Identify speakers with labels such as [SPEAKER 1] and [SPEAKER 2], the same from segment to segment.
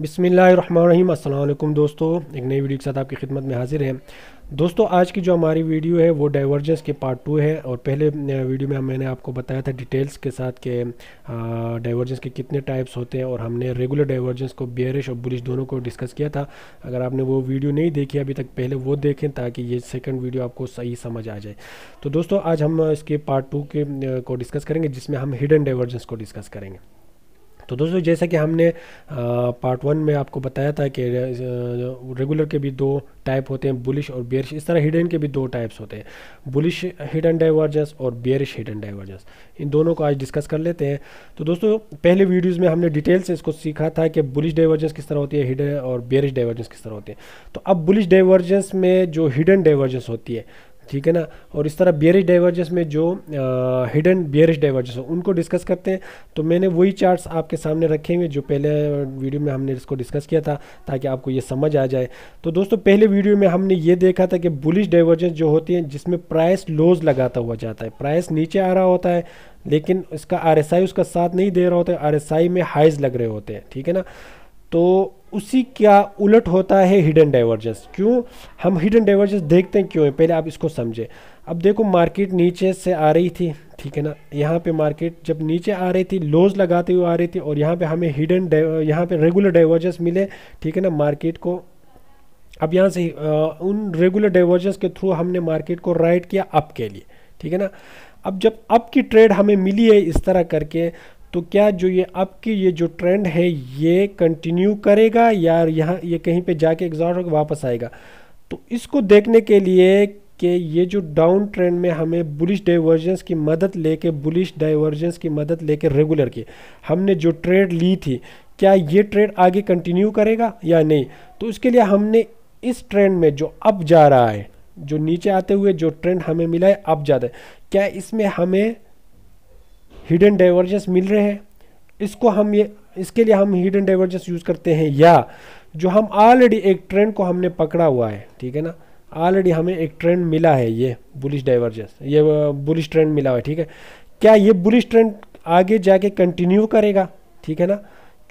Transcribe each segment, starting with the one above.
[SPEAKER 1] बिस्मिल्लाहिर्रहमानिर्रहीम। अस्सलाम वालेकुम दोस्तों, एक नई वीडियो के साथ आपकी खिदमत में हाजिर हैं। दोस्तों, आज की जो हमारी वीडियो है वो डाइवर्जेंस के पार्ट 2 है। और पहले वीडियो में मैंने आपको बताया था डिटेल्स के साथ कि डाइवर्जेंस के कितने टाइप्स होते हैं, और हमने रेगुलर डाइवर्जेंस को बेयरिश और बुलिश दोनों को डिस्कस किया था। अगर आपने वो वीडियो नहीं देखी अभी तक, पहले वो देखें ताकि ये सेकंड वीडियो आपको सही समझ आ जाए। तो दोस्तों, आज हम इसके पार्ट 2 के को डिस्कस करेंगे, जिसमें हम हिडन डाइवर्जेंस को डिस्कस करेंगे। तो दोस्तों, जैसा कि हमने पार्ट 1 में आपको बताया था कि रेगुलर के भी दो टाइप होते हैं, बुलिश और बेयरिश। इस तरह हिडन के भी दो टाइप्स होते हैं, बुलिश हिडन डाइवर्जेंस और बेयरिश हिडन डाइवर्जेंस। इन दोनों को आज डिस्कस कर लेते हैं। तो दोस्तों, पहले वीडियोस में हमने डिटेल से इसको सीखा था कि बुलिश डाइवर्जेंस किस तरह होती है, हिडन और बेयरिश डाइवर्जेंस किस तरह होती है। तो अब बुलिश डाइवर्जेंस में जो हिडन डाइवर्जेंस होती है, ठीक है ना, और इस तरह बेयरिश डाइवर्जेंस में जो हिडन बेयरिश डाइवर्जेंस हो, उनको डिस्कस करते हैं। तो मैंने वही चार्ट्स आपके सामने रखे हुए जो पहले वीडियो में हमने इसको डिस्कस किया था, ताकि आपको ये समझ आ जाए। तो दोस्तों, पहले वीडियो में हमने ये देखा था कि बुलिश डाइवर्जेंस जो होती है, जिसमें प्राइस लोज लगाता हुआ जाता है, प्राइस नीचे आ रहा होता है लेकिन इसका आरएसआई उसका साथ नहीं दे रहा होता है, आरएसआई में हाइज लग रहे होते हैं, ठीक है ना। तो उसी क्या उलट होता है हिडन डाइवर्जेंस। क्यों हम हिडन डाइवर्जेंस देखते हैं, क्यों है, पहले आप इसको समझें। अब देखो, मार्केट नीचे से आ रही थी, ठीक है ना, यहाँ पे मार्केट जब नीचे आ रही थी, लोज लगाते हुए आ रही थी, और यहाँ पे हमें यहाँ पे रेगुलर डाइवर्जेंस मिले, ठीक है ना, मार्केट को। अब यहाँ से उन रेगुलर डाइवर्जेंस के थ्रू हमने मार्केट को राइट किया अप के लिए, ठीक है ना। अब जब अप की ट्रेड हमें मिली है इस तरह करके, तो क्या जो ये अप की ये जो ट्रेंड है ये कंटिन्यू करेगा या यहाँ ये कहीं पे जाके एग्जॉस्ट होकर वापस आएगा। तो इसको देखने के लिए कि ये जो डाउन ट्रेंड में हमें बुलिश डाइवर्जेंस की मदद लेके रेगुलर की हमने जो ट्रेड ली थी, क्या ये ट्रेड आगे कंटिन्यू करेगा या नहीं। तो उसके लिए हमने इस ट्रेंड में जो अप जा रहा है, जो नीचे आते हुए जो ट्रेंड हमें मिला है अप जाता है, क्या इसमें हमें हिडन डाइवर्जेंस मिल रहे हैं। इसके लिए हम हिडन डाइवर्जेंस यूज करते हैं, या जो हम ऑलरेडी एक ट्रेंड को हमने पकड़ा हुआ है, ठीक है ना, ऑलरेडी हमें एक ट्रेंड मिला है, ये बुलिश डाइवर्जेंस, ये बुलिश ट्रेंड मिला हुआ है, ठीक है। क्या ये बुलिश ट्रेंड आगे जाके कंटिन्यू करेगा, ठीक है ना,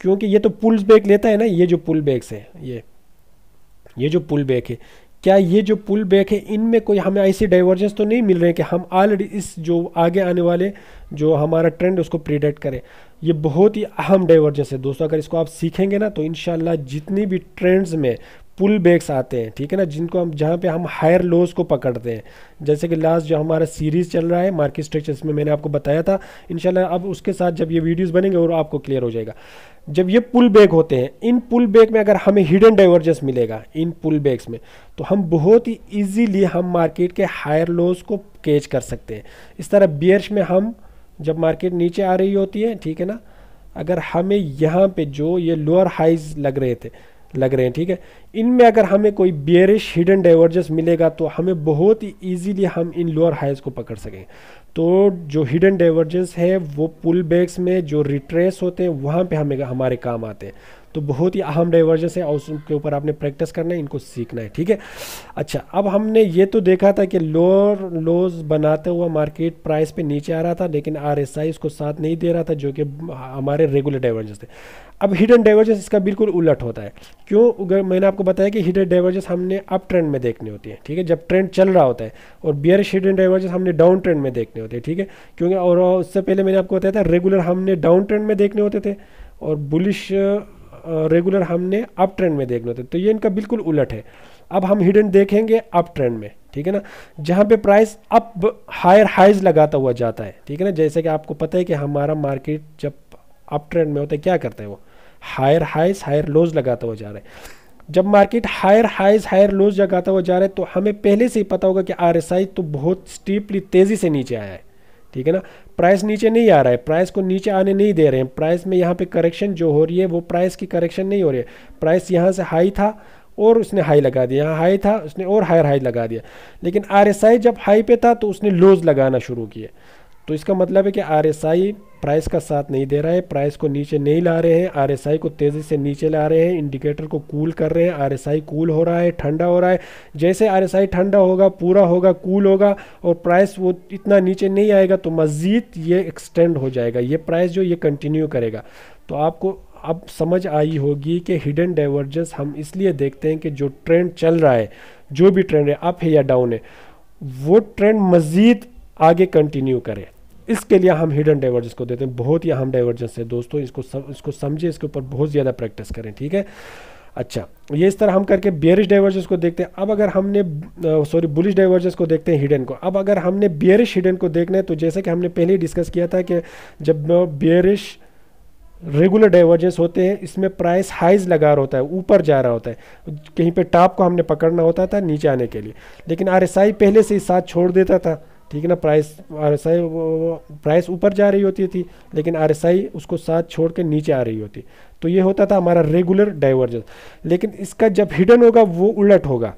[SPEAKER 1] क्योंकि ये तो पुल्स बैक लेता है ना, ये जो पुल बैक्स है, ये जो पुल बैक है, क्या ये जो पुल बैक है इनमें कोई हमें ऐसी डाइवर्जेंस तो नहीं मिल रहे हैं कि हम ऑलरेडी इस जो आगे आने वाले जो हमारा ट्रेंड उसको प्रिडिक्ट करें। ये बहुत ही अहम डाइवर्जेंस है दोस्तों। अगर इसको आप सीखेंगे ना, तो इंशाल्लाह जितनी भी ट्रेंड्स में पुल बैक्स आते हैं, ठीक है ना, जिनको हम जहाँ पे हम हायर लोज को पकड़ते हैं, जैसे कि लास्ट जो हमारा सीरीज़ चल रहा है मार्केट स्ट्रक्चर्स में, मैंने आपको बताया था। इंशाल्लाह अब उसके साथ जब ये वीडियोस बनेंगे और आपको क्लियर हो जाएगा। जब ये पुल बैक होते हैं, इन पुल बैक में अगर हमें हिडन डाइवर्जेंस मिलेगा इन पुल बैक्स में, तो हम बहुत ही ईजीली हम मार्केट के हायर लोज को कैच कर सकते हैं। इस तरह बियर्स में हम जब मार्केट नीचे आ रही होती है, ठीक है ना, अगर हमें यहाँ पे जो ये लोअर हाइज लग रहे हैं, ठीक है, इनमें अगर हमें कोई बेयरिश हिडन डाइवर्जेंस मिलेगा, तो हमें बहुत ही इजीली हम इन लोअर हाइज को पकड़ सकेंगे। तो जो हिडन डाइवर्जेंस है वो पुल बैक्स में जो रिट्रेस होते हैं वहाँ पे हमें हमारे काम आते हैं। तो बहुत ही अहम डाइवर्जेंस है और उसके ऊपर आपने प्रैक्टिस करना है, इनको सीखना है, ठीक है। अच्छा, अब हमने ये तो देखा था कि लोअर लोज बनाते हुआ मार्केट प्राइस पे नीचे आ रहा था, लेकिन आरएसआई उसको साथ नहीं दे रहा था, जो कि हमारे रेगुलर डाइवर्जेंस थे। अब हिडन डाइवर्जेंस इसका बिल्कुल उलट होता है। क्यों, मैंने आपको बताया कि हिडन डाइवर्जेंस हमने अप ट्रेंड में देखनी होती है, ठीक है, जब ट्रेंड चल रहा होता है, और बेयरिश हिडन डाइवर्जेंस हमने डाउन ट्रेंड में देखने होते हैं, ठीक है। क्योंकि और उससे पहले मैंने आपको बताया था रेगुलर हमने डाउन ट्रेंड में देखने होते थे, और बुलिश रेगुलर हमने अप ट्रेंड में देखने होते। तो ये इनका बिल्कुल उलट है। अब हम हिडन देखेंगे अप ट्रेंड में, ठीक है ना, जहाँ पे प्राइस अप हायर हाइज लगाता हुआ जाता है, ठीक है ना। जैसे कि आपको पता है कि हमारा मार्केट जब अप ट्रेंड में होता है क्या करता है, वो हायर हाइज हायर लोज लगाता हुआ जा रहा है। जब market higher highs higher lows लगाता हुआ जा रहा है, तो हमें पहले से ही पता होगा कि आरएसआई तो बहुत स्टीपली तेज़ी से नीचे आया है, ठीक है ना। प्राइस नीचे नहीं आ रहा है, प्राइस को नीचे आने नहीं दे रहे हैं। प्राइस में यहाँ पे करेक्शन जो हो रही है वो प्राइस की करेक्शन नहीं हो रही है। प्राइस यहाँ से हाई था और उसने हाई लगा दिया, यहाँ हाई था उसने और हायर हाई लगा दिया, लेकिन आरएसआई जब हाई पे था तो उसने लोज लगाना शुरू किए। तो इसका मतलब है कि आरएसआई प्राइस का साथ नहीं दे रहा है, प्राइस को नीचे नहीं ला रहे हैं, आरएसआई को तेज़ी से नीचे ला रहे हैं, इंडिकेटर को कूल कर रहे हैं। आरएसआई कूल हो रहा है, ठंडा हो रहा है। जैसे आरएसआई ठंडा होगा, पूरा होगा, कूल होगा, और प्राइस वो इतना नीचे नहीं आएगा, तो मज़ीद ये एक्सटेंड हो जाएगा, ये प्राइस जो ये कंटिन्यू करेगा। तो आपको अब समझ आई होगी कि हिडन डाइवर्जेंस हम इसलिए देखते हैं कि जो ट्रेंड चल रहा है, जो भी ट्रेंड है, अप है या डाउन है, वो ट्रेंड मज़ीद आगे कंटिन्यू करे। इसके लिए हम हिडन डाइवर्जेंस को देते हैं। बहुत ही अहम डाइवर्जेंस है दोस्तों, इसको समझे, इसके ऊपर बहुत ज़्यादा प्रैक्टिस करें, ठीक है। अच्छा, ये इस तरह हम करके बेयरिश डाइवर्जेंस को देखते हैं। अब अगर हमने बुलिश डाइवर्जेंस को देखते हैं हिडन को। अब अगर हमने बेयरिश हिडन को देखना है तो जैसे कि हमने पहले ही डिस्कस किया था कि जब बेयरिश रेगुलर डाइवर्जेंस होते हैं, इसमें प्राइस हाइज लगा रहा होता है, ऊपर जा रहा होता है, कहीं पे टॉप को हमने पकड़ना होता था नीचे आने के लिए, लेकिन आरएसआई पहले से ही साथ छोड़ देता था, ठीक है ना। प्राइस ऊपर जा रही होती थी, लेकिन आरएसआई उसको साथ छोड़ के नीचे आ रही होती। तो ये होता था हमारा रेगुलर डाइवर्जेंस। लेकिन इसका जब हिडन होगा वो उलट होगा।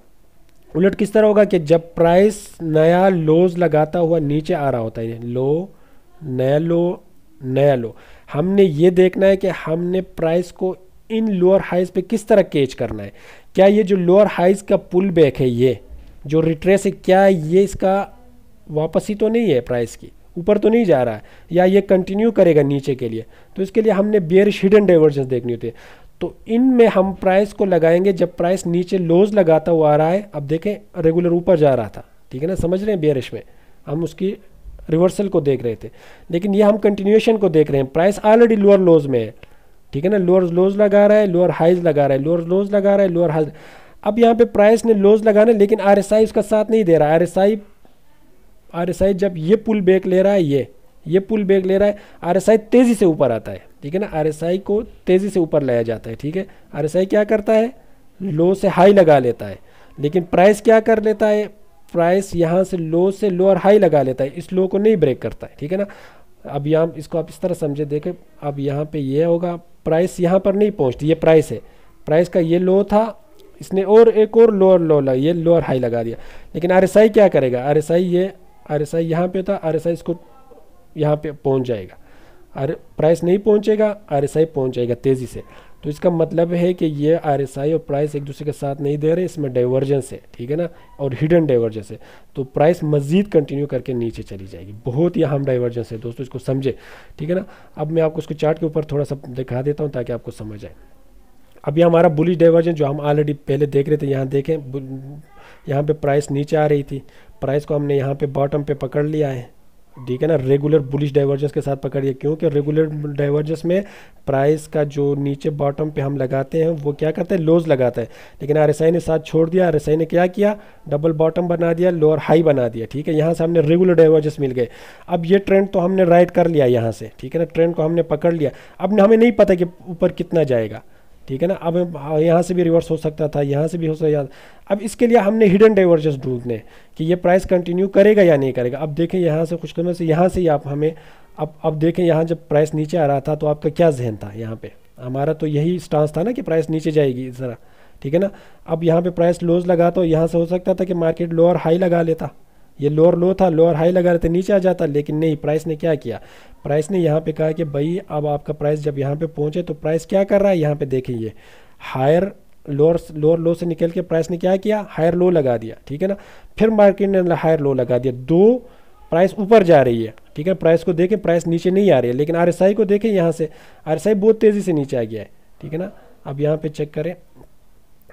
[SPEAKER 1] उलट किस तरह होगा कि जब प्राइस नया लोज लगाता हुआ नीचे आ रहा होता है, लो नया लो नया लो, हमने ये देखना है कि हमने प्राइस को इन लोअर हाइज पे किस तरह कैच करना है। क्या ये जो लोअर हाइज का पुल बैक है, ये जो रिट्रेस है, क्या ये इसका वापसी तो नहीं है, प्राइस की ऊपर तो नहीं जा रहा है, या ये कंटिन्यू करेगा नीचे के लिए। तो इसके लिए हमने बेयरिश हिडन डाइवर्जेंस देखनी होती है। तो इनमें हम प्राइस को लगाएंगे जब प्राइस नीचे लोज लगाता हुआ आ रहा है। अब देखें रेगुलर ऊपर जा रहा था, ठीक है ना, समझ रहे हैं। बेयरिश में हम उसकी रिवर्सल को देख रहे थे, लेकिन ये हम कंटिन्यूएशन को देख रहे हैं। प्राइस ऑलरेडी लोअर लोज में है, ठीक है ना, लोअर लोज लगा रहा है, लोअर हाइज लगा रहा है, लोअर लोज लगा रहा है, लोअर हाइज। अब यहाँ पे प्राइस ने लोज लगाना है, लेकिन आरएसआई उसका साथ नहीं दे रहा है। आरएसआई जब ये पुल बैक ले रहा है, ये पुल बैक ले रहा है, आरएसआई तेजी से ऊपर आता है, ठीक है ना। आरएसआई को तेजी से ऊपर लाया जाता है, ठीक है। आरएसआई क्या करता है, लो से हाई लगा लेता है, लेकिन प्राइस क्या कर लेता है, प्राइस यहाँ से लो से लोअर हाई लगा लेता है, इस लो को नहीं ब्रेक करता है, ठीक है ना। अब यहाँ इसको आप इस तरह समझे, देखें, अब यहाँ पे ये होगा, प्राइस यहाँ पर नहीं पहुँचती, ये प्राइस है, प्राइस का ये लो था, इसने और एक और लोअर लो लगा, ये लोअर हाई लगा दिया। लेकिन आरएसआई क्या करेगा, आरएसआई यहाँ पे था, आरएसआई इसको यहाँ पे पहुँच जाएगा, प्राइस नहीं पहुँचेगा, आरएसआई पहुँच जाएगा तेज़ी से। तो इसका मतलब है कि ये आरएसआई और प्राइस एक दूसरे के साथ नहीं दे रहे, इसमें डाइवर्जेंस है, ठीक है ना, और हिडन डाइवर्जेंस है। तो प्राइस मज़ीद कंटिन्यू करके नीचे चली जाएगी। बहुत ही अहम डाइवर्जेंस है दोस्तों, इसको समझे, ठीक है ना। अब मैं आपको इसको चार्ट के ऊपर थोड़ा सा दिखा देता हूँ ताकि आपको समझ आए। अब ये हमारा बुलिश डाइवर्जेंस जो हम ऑलरेडी पहले देख रहे थे, यहाँ देखें, यहाँ पे प्राइस नीचे आ रही थी, प्राइस को हमने यहाँ पे बॉटम पे पकड़ लिया है, ठीक है ना, रेगुलर बुलिश डाइवर्जेंस के साथ पकड़िए, क्योंकि रेगुलर डाइवर्जेंस में प्राइस का जो नीचे बॉटम पे हम लगाते हैं वो क्या करता है, लोज लगाता है। लेकिन आरएसआई ने साथ छोड़ दिया, आरएसआई ने क्या किया, डबल बॉटम बना दिया, लोअर हाई बना दिया, ठीक है। यहाँ से हमने रेगुलर डाइवर्जेंस मिल गए। अब ये ट्रेंड तो हमने राइट कर लिया यहाँ से, ठीक है ना, ट्रेंड को हमने पकड़ लिया। अब हमें नहीं पता कि ऊपर कितना जाएगा, ठीक है ना। अब यहाँ से भी रिवर्स हो सकता था, यहाँ से भी हो सकता था। अब इसके लिए हमने हिडन डाइवर्जेंस ढूंढने कि ये प्राइस कंटिन्यू करेगा या नहीं करेगा। अब देखें यहाँ से कुछ करने से, यहाँ से ही आप हमें अब देखें, यहाँ जब प्राइस नीचे आ रहा था तो आपका क्या जहन था, यहाँ पे हमारा तो यही स्टांस था ना कि प्राइस नीचे जाएगी इस तरह, ठीक है ना। अब यहाँ पे प्राइस लोज लगा तो यहाँ से हो सकता था कि मार्केट लोअर हाई लगा लेता, ये लोअर लो था, लोअर हाई लगा लेते नीचे आ जाता, लेकिन नहीं, प्राइस ने क्या किया, प्राइस ने यहाँ पे कहा कि भाई अब आपका प्राइस जब यहाँ पे पहुँचे तो प्राइस क्या कर रहा है, यहाँ पे देखें, ये हायर लोअर लो से निकल के प्राइस ने क्या किया, हायर लो लगा दिया, ठीक है ना। फिर मार्केट ने हायर लो लगा दिया, दो प्राइस ऊपर जा रही है, ठीक है। प्राइस को देखें, प्राइस नीचे नहीं आ रही है, लेकिन आरएसआई को देखें, यहाँ से आरएसआई बहुत तेज़ी से नीचे आ गया है, ठीक है ना। अब यहाँ पे चेक करें,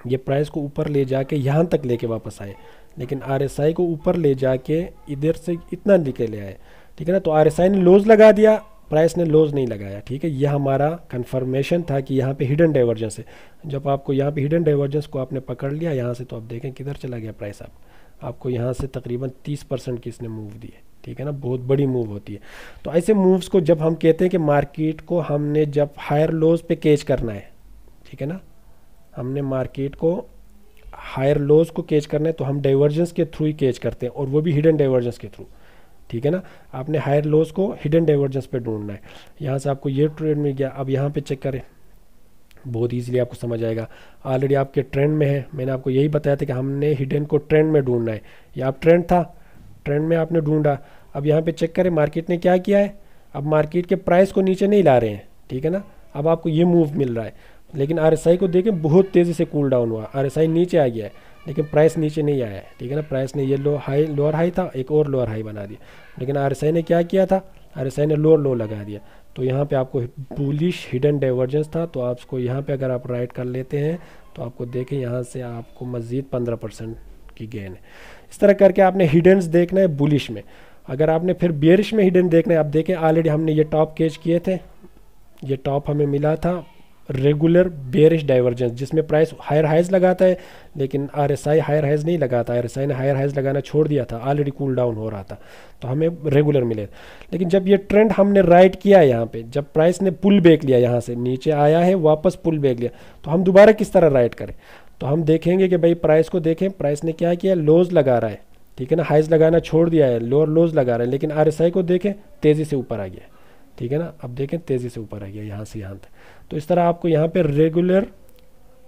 [SPEAKER 1] ये प्राइस को ऊपर ले जाके यहाँ तक लेके वापस आए, लेकिन आरएसआई को ऊपर ले जाके इधर से इतना निकले आए, ठीक है ना। तो आरएसआई ने लोज लगा दिया, प्राइस ने लोज नहीं लगाया, ठीक है। यह हमारा कंफर्मेशन था कि यहाँ पे हिडन डाइवर्जेंस है। जब आपको यहाँ पे हिडन डाइवर्जेंस को आपने पकड़ लिया यहाँ से, तो आप देखें किधर चला गया प्राइस। आपको यहाँ से तकरीबन 30% की इसने मूव दी है, ठीक है ना, बहुत बड़ी मूव होती है। तो ऐसे मूव्स को जब हम कहते हैं कि मार्केट को हमने जब हायर लोज पे कैच करना है, ठीक है ना, हमने मार्केट को हायर लोज को कैच करना है तो हम डाइवर्जेंस के थ्रू ही कैच करते हैं, और वो भी हिडन डाइवर्जेंस के थ्रू, ठीक है ना। आपने हायर लोज को हिडन डाइवर्जेंस पे ढूंढना है। यहाँ से आपको ये ट्रेंड मिल गया, अब यहाँ पे चेक करें, बहुत ईजिली आपको समझ आएगा। ऑलरेडी आपके ट्रेंड में है, मैंने आपको यही बताया था कि हमने हिडन को ट्रेंड में ढूंढना है। ये आप ट्रेंड था, ट्रेंड में आपने ढूंढा। अब यहाँ पे चेक करें मार्केट ने क्या किया है, अब मार्केट के प्राइस को नीचे नहीं ला रहे हैं, ठीक है ना। अब आपको ये मूव मिल रहा है, लेकिन आरएसआई को देखें बहुत तेज़ी से कूल डाउन हुआ, आरएसआई नीचे आ गया है, लेकिन प्राइस नीचे नहीं आया है, ठीक है ना। प्राइस ने ये लोअर हाई था, एक और लोअर हाई बना दिया, लेकिन आरएसआई ने क्या किया था, RSI ने लोअर लो लगा दिया, तो यहाँ पे आपको बुलिश हिडन डाइवर्जेंस था, तो आपको यहाँ पे अगर आप राइट कर लेते हैं तो आपको देखें यहाँ से आपको मज़ीद 15% की गेन है। इस तरह करके आपने हिडन्स देखना है बुलिश में। अगर आपने फिर बेयरिश में हिडन देखना है, अब देखें ऑलरेडी हमने ये टॉप कैच किए थे, ये टॉप हमें मिला था रेगुलर बेयरिश डाइवर्जेंस जिसमें प्राइस हायर हाइज लगाता है, लेकिन RSI हायर हाइज नहीं लगाता, RSI ने हायर हाइज लगाना छोड़ दिया था, ऑलरेडी कूल डाउन हो रहा था, तो हमें रेगुलर मिले। लेकिन जब ये ट्रेंड हमने राइट किया यहाँ पे, जब प्राइस ने पुल बैक लिया, यहाँ से नीचे आया है वापस पुल बैक लिया, तो हम दोबारा किस तरह राइट करें, तो हम देखेंगे कि भाई प्राइस को देखें, प्राइस ने क्या किया, लोज लगा रहा है, ठीक है ना, हाइज लगाना छोड़ दिया है, लोअर लोज लगा रहा है, लेकिन RSI को देखें तेज़ी से ऊपर आ गया, ठीक है ना, अब देखें तेज़ी से ऊपर आ गया यहाँ से यहाँ तक। तो इस तरह आपको यहाँ पे रेगुलर,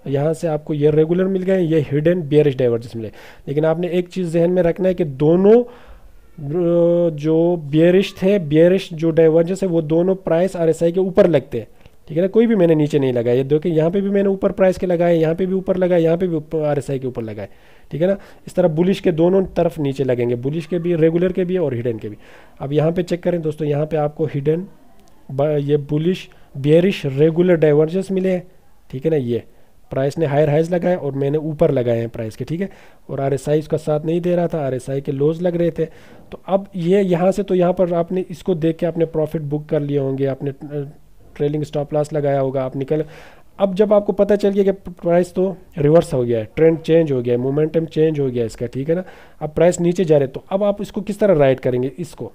[SPEAKER 1] यहाँ से आपको ये रेगुलर मिल गए, ये हिडन बेयरिश डाइवर्जेंस मिले। लेकिन आपने एक चीज़ जहन में रखना है कि दोनों जो बेयरिश थे, बेयरिश जो डाइवर्जेंस है वो दोनों प्राइस RSI के ऊपर लगते हैं, ठीक है ना, कोई भी मैंने नीचे नहीं लगाया। ये देखिए यहाँ पे भी मैंने ऊपर प्राइस के लगाए, यहाँ पे भी ऊपर लगाए, यहाँ पे भी RSI के ऊपर लगाए, ठीक है ना। इस तरह बुलिश के दोनों तरफ नीचे लगेंगे, बुलिश के भी, रेगुलर के भी और हिडन के भी। अब यहाँ पे चेक करें दोस्तों, यहाँ पे आपको हिडन, ये बुलिश बेयरिश रेगुलर डाइवर्जेंस मिले हैं, ठीक है ना, ये प्राइस ने हायर हाइज लगाए और मैंने ऊपर लगाए हैं प्राइस के, ठीक है, और RSI इसका साथ नहीं दे रहा था, RSI के लोज लग रहे थे। तो अब ये यहाँ से, तो यहाँ पर आपने इसको देख के आपने प्रॉफिट बुक कर लिए होंगे, आपने ट्रेलिंग स्टॉप लॉस लगाया होगा, आप निकल। अब जब आपको पता चल गया कि प्राइस तो रिवर्स हो गया है, ट्रेंड चेंज हो गया है, मोमेंटम चेंज हो गया है इसका, ठीक है ना, अब प्राइस नीचे जा रहे, तो अब आप इसको किस तरह राइट करेंगे, इसको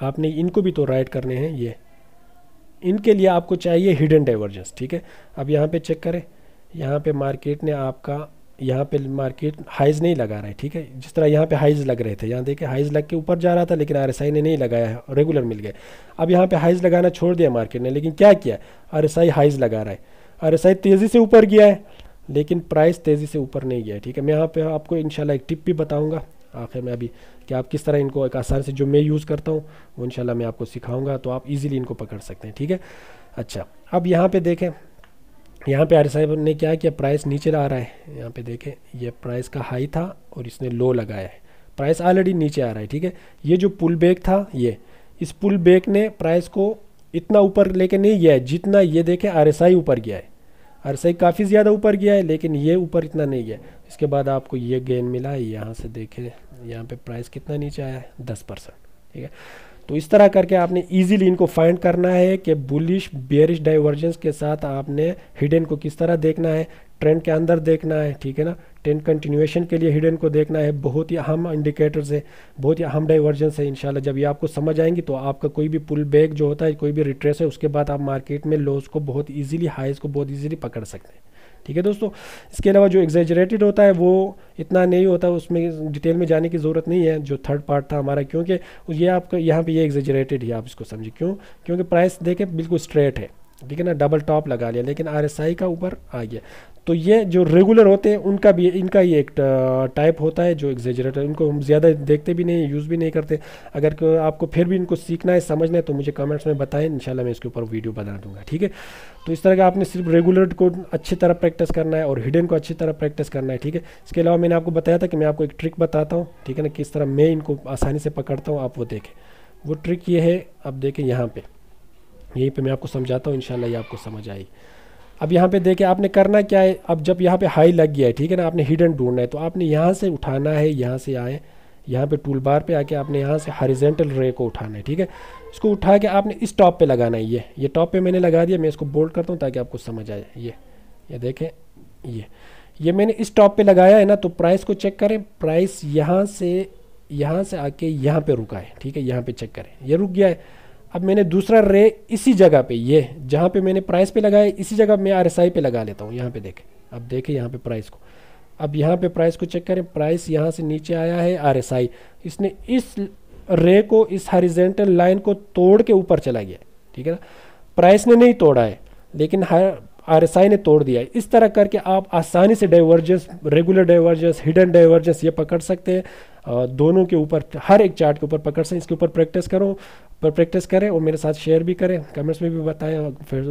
[SPEAKER 1] आपने इनको भी तो राइट करने हैं, ये इनके लिए आपको चाहिए हिडन डाइवर्जेंस, ठीक है। अब यहाँ पे चेक करें, यहाँ पे मार्केट ने आपका, यहाँ पे मार्केट हाइज नहीं लगा रहा है, ठीक है, जिस तरह यहाँ पे हाइज लग रहे थे, यहाँ देखिए हाइज लग के ऊपर जा रहा था, लेकिन RSI ने नहीं लगाया है, रेगुलर मिल गए। अब यहाँ पे हाइज लगाना छोड़ दिया मार्केट ने, लेकिन क्या किया, RSI हाइज लगा रहा है, RSI तेज़ी से ऊपर गया है, लेकिन प्राइस तेज़ी से ऊपर नहीं गया है, ठीक है। मैं यहाँ पे आपको इंशाल्लाह एक टिप भी बताऊँगा आखिर में अभी, कि आप किस तरह इनको एक आसान से, जो मैं यूज़ करता हूँ वो इंशाल्लाह मैं आपको सिखाऊंगा, तो आप इजीली इनको पकड़ सकते हैं, ठीक है। अच्छा, अब यहाँ पे देखें, यहाँ पे RSI ने क्या किया, प्राइस नीचे आ रहा है, यहाँ पे देखें ये प्राइस का हाई था और इसने लो लगाया है, प्राइस ऑलरेडी नीचे आ रहा है, ठीक है। ये जो पुल बैक था, ये इस पुल बैक ने प्राइस को इतना ऊपर लेके नहीं गया है जितना ये देखें RSI ऊपर गया है, RSI काफ़ी ज़्यादा ऊपर गया है, लेकिन ये ऊपर इतना नहीं गया। इसके बाद आपको ये गेन मिला है, यहाँ से देखें यहाँ पे प्राइस कितना नीचे आया है, 10%, ठीक है। तो इस तरह करके आपने इजीली इनको फाइंड करना है कि बुलिश बेयरिश डाइवर्जेंस के साथ आपने हिडन को किस तरह देखना है, ट्रेंड के अंदर देखना है, ठीक है ना, ट्रेंड कंटिन्यूएशन के लिए हिडन को देखना है। बहुत ही अहम इंडिकेटर्स है, बहुत ही अहम डाइवर्जेंस है। इंशाल्लाह जब ये आपको समझ आएंगी तो आपका कोई भी पुल बैक जो होता है, कोई भी रिट्रेस है, उसके बाद आप मार्केट में लॉस को बहुत ईजिली, हाइज को बहुत ईजिली पकड़ सकते हैं, ठीक है दोस्तों। इसके अलावा जो एग्जेजरेटेड होता है वो इतना नहीं होता, उसमें डिटेल में जाने की ज़रूरत नहीं है, जो थर्ड पार्ट था हमारा, क्योंकि ये आपका यहाँ पे ये एग्जेजरेटेड ही आप इसको समझिए, क्योंकि प्राइस देखें बिल्कुल स्ट्रेट है, ठीक है ना, डबल टॉप लगा लिया, लेकिन RSI का ऊपर आ गया। तो ये जो रेगुलर होते हैं उनका भी, इनका ये एक टाइप होता है जो एग्जेजरेटेड, इनको हम ज़्यादा देखते भी नहीं, यूज़ भी नहीं करते। अगर आपको फिर भी इनको सीखना है, समझना है, तो मुझे कमेंट्स में बताएं, इंशाल्लाह मैं इसके ऊपर वीडियो बना दूंगा, ठीक है। तो इस तरह का आपने सिर्फ रेगुलर को अच्छी तरह प्रैक्टिस करना है और हिडन को अच्छी तरह प्रैक्टिस करना है, ठीक है। इसके अलावा मैंने आपको बताया था कि मैं आपको एक ट्रिक बताता हूँ, ठीक है ना, किस तरह मैं इनको आसानी से पकड़ता हूँ, आप वो देखें। वो ट्रिक ये है, अब देखें यहाँ पर, यहीं पे मैं आपको समझाता हूँ, इंशाल्लाह ये आपको समझ आएगी। अब यहाँ पे देखें आपने करना क्या है, अब जब यहाँ पे हाई लग गया है, ठीक है ना, आपने हिडन ढूंढना है, तो आपने यहाँ से उठाना है, यहाँ से आए, यहाँ पे टूल बार पे आके आपने यहाँ से हॉरिजॉन्टल रे को उठाना है, ठीक है। इसको उठा के आपने इस टॉप पे लगाना है, ये टॉप पे मैंने लगा दिया, मैं इसको बोल्ड करता हूँ ताकि आपको समझ आए। ये देखें, ये मैंने इस टॉप पे लगाया है ना, तो प्राइस को चेक करें, प्राइस यहाँ से आके यहाँ पे रुका है, ठीक है, यहाँ पे चेक करें, ये रुक गया है। अब मैंने दूसरा रे इसी जगह पे, ये जहाँ पे मैंने प्राइस पे लगाया इसी जगह मैं RSI पे लगा लेता हूँ, यहाँ पे देखें। अब देखें यहाँ पे प्राइस को, अब यहाँ पे प्राइस को चेक करें, प्राइस यहाँ से नीचे आया है, RSI इसने इस रे को, इस हॉरिजॉन्टल लाइन को तोड़ के ऊपर चला गया, ठीक है ना। प्राइस ने नहीं तोड़ा है, लेकिन RSI ने तोड़ दिया है। इस तरह करके आप आसानी से divergence, regular divergence, hidden divergence ये पकड़ सकते हैं, दोनों के ऊपर, हर एक चार्ट के ऊपर पकड़ सकते हैं। इसके ऊपर प्रैक्टिस करें और मेरे साथ शेयर भी करें, कमेंट्स में भी बताएं, फिर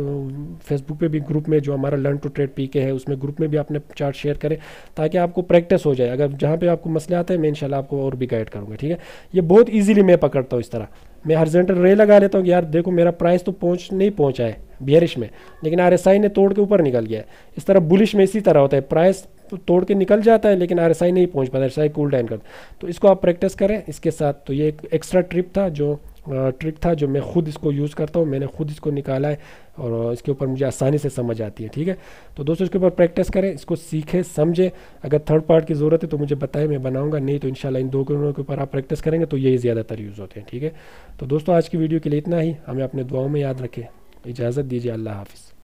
[SPEAKER 1] फेसबुक पे भी ग्रुप में जो हमारा लर्न टू ट्रेड PK है उसमें ग्रुप में भी अपने चार्ट शेयर करें, ताकि आपको प्रैक्टिस हो जाए। अगर जहाँ पे आपको मसले आते हैं मैं इंशाल्लाह आपको और भी गाइड करूँगा, ठीक है। ये बहुत ईजिली मैं पकड़ता हूँ इस तरह, मैं हॉरिजॉन्टल रे लगा लेता हूँ कि यार देखो मेरा प्राइस तो नहीं पहुँचा है बियरिश में, लेकिन आरएसआई ने तोड़ के ऊपर निकल गया है। इस तरह बुलिश में इसी तरह होता है, प्राइस तो तोड़ के निकल जाता है लेकिन आरएसआई नहीं पहुंच पाता, आरएसआई कूल डाउन कर। तो इसको आप प्रैक्टिस करें इसके साथ। तो ये एक एक्स्ट्रा ट्रिक था जो मैं खुद इसको यूज़ करता हूँ, मैंने खुद इसको निकाला है और इसके ऊपर मुझे आसानी से समझ आती है। ठीक है, तो दोस्तों इसके ऊपर प्रैक्टिस करें, इसको सीखें समझें। अगर थर्ड पार्ट की ज़रूरत है तो मुझे बताएं, मैं बनाऊंगा, नहीं तो इंशाल्लाह इन 2 कानूनों के ऊपर आप प्रैक्टिस करेंगे तो यही ज़्यादातर यूज़ होते हैं। ठीक है, तो दोस्तों आज की वीडियो के लिए इतना ही, हमें अपने दुआओं में याद रखें। इजाज़त दीजिए, अल्लाह हाफ़िज़।